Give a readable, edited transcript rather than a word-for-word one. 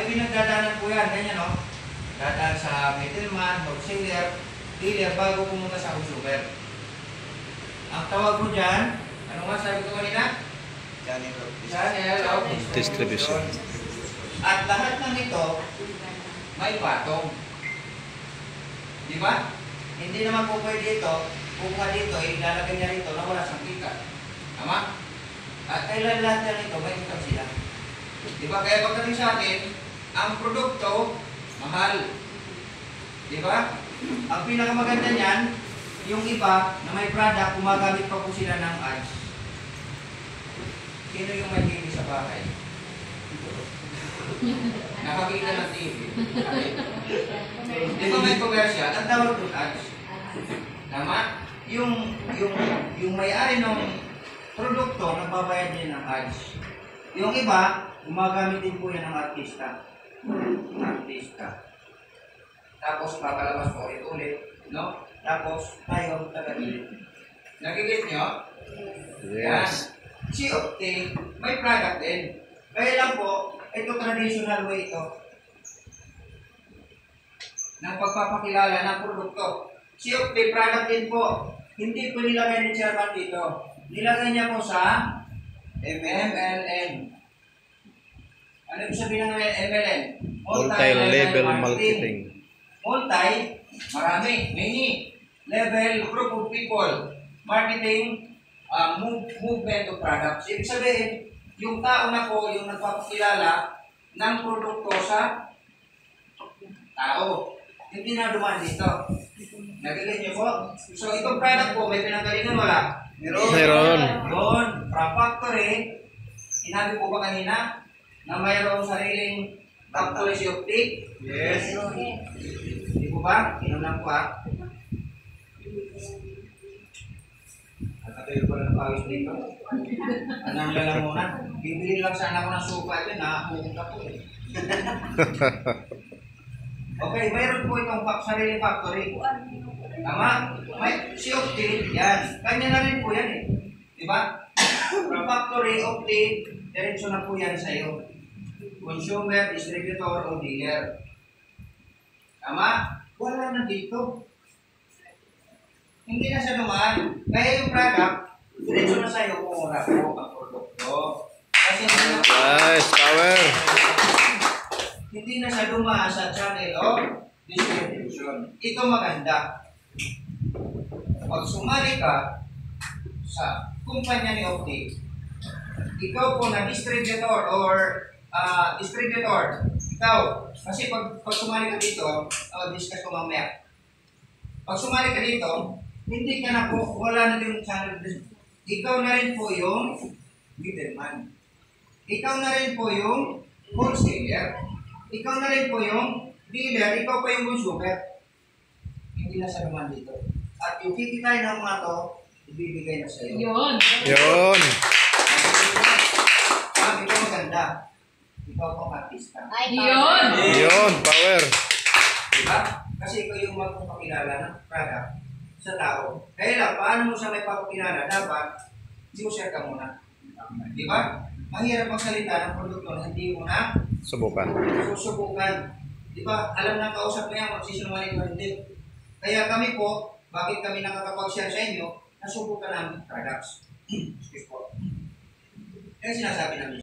May pinagdadaanan po yan, ganyan no? Dadaan sa middleman, wholesaler, dealer, bago pumunta sa consumer. Ang tawag mo dyan, ano nga sabi ko kanina? Channel of distribution. At lahat ng ito, may patong. Di ba? Hindi naman po pwede ito, kukuha dito, ilalagay niya rito na wala siyang kita. Tama? At kailan lahat yan ito, may income sila. Di ba? Kaya pagdating sa atin, ang produkto, mahal. Di ba? Ang pinakamaganda niyan, yung iba na may product, gumagamit pa po sila ng ads. Sino yung may TV sa bahay? Nakakita ng TV. Di ba may commercial? Ang tawag doon ads. Tama? Yung may-ari ng produkto, nagbabayad din ng ads. Yung iba, gumagamit din po yan ng artista. Tapos papalabas po ulit-ulit, no? Tapos tayo taga-ilit. Nagigit nyo? Yes. Si Opti, may product din. Kaya lang po, ito traditional way ito ng pagpapakilala ng produkto. Si Opti, product din po. Hindi po nilagay ni Chairman dito. Nilagay niya po sa MLM. Ano ibig sabihin ng MLM? Multi-level marketing. Multi, marami, many. Level, group of people. Marketing, movement of products. Ibig sabihin, yung tao na po, yung nagpapakilala ng produkto sa tao. Hindi na dumaan dito. Nagigit niyo po? So, itong product po, may pinanggalingan wala? Meron. Yun, from factory, sinabi po ba kanina na mayroong sariling factory si Optic? Yes. Hindi po ba? Inom lang po ha. Nakatayo ko lang pawis dito. Anong lalamunan? Bibili lang sana ako ng sopa ito, nakapunta po eh. Okay, mayroon po itong sariling factory. Tama? May si Optic, yan. Kanya na rin po yan eh. Diba? From factory, Optic, diretso na po yan sa iyo. Consumer, distributor, o dealer. Tama? Wala na dito. Hindi na siya dumaan. Kaya yung product, diretso na sa iyo kung wala po ang produkto. Kasi hindi na po. Nice, power. Hindi na siya dumaan sa channel of distribution. Ito maganda. Pag sumali ka sa kumpanya ni Optic, ikaw po na distributor or distributor, ikaw, kasi pag sumali ka dito, discuss ko mamaya. Pag sumali ka dito, hindi ka na po, wala na din yung channel. Ikaw na rin po yung middleman. Ikaw na rin po yung wholesaler. Ikaw na rin po yung dealer. Ikaw pa yung consumer. Hindi na siya naman dito. At yung kikitay ng mga to, ibibigay na sa iyo. Yun. Yun. Ito maganda. Ikaw pong artista. Yun. Yun, power. Diba? Kasi ikaw yung magpapakilala ng product sa tao. Kaya lang, paano mo siya may papakilala? Dapat, i-share ka muna. Diba? Mahirap magsalita ng produkto na hindi mo na Subukan. susubukan. Diba? Alam na kausap mo yan, magsisinungaling mo hindi. Kaya kami po, bakit kami nakakapag-share sa inyo, nasubukan namin products. Excuse po. Kaya sinasabi namin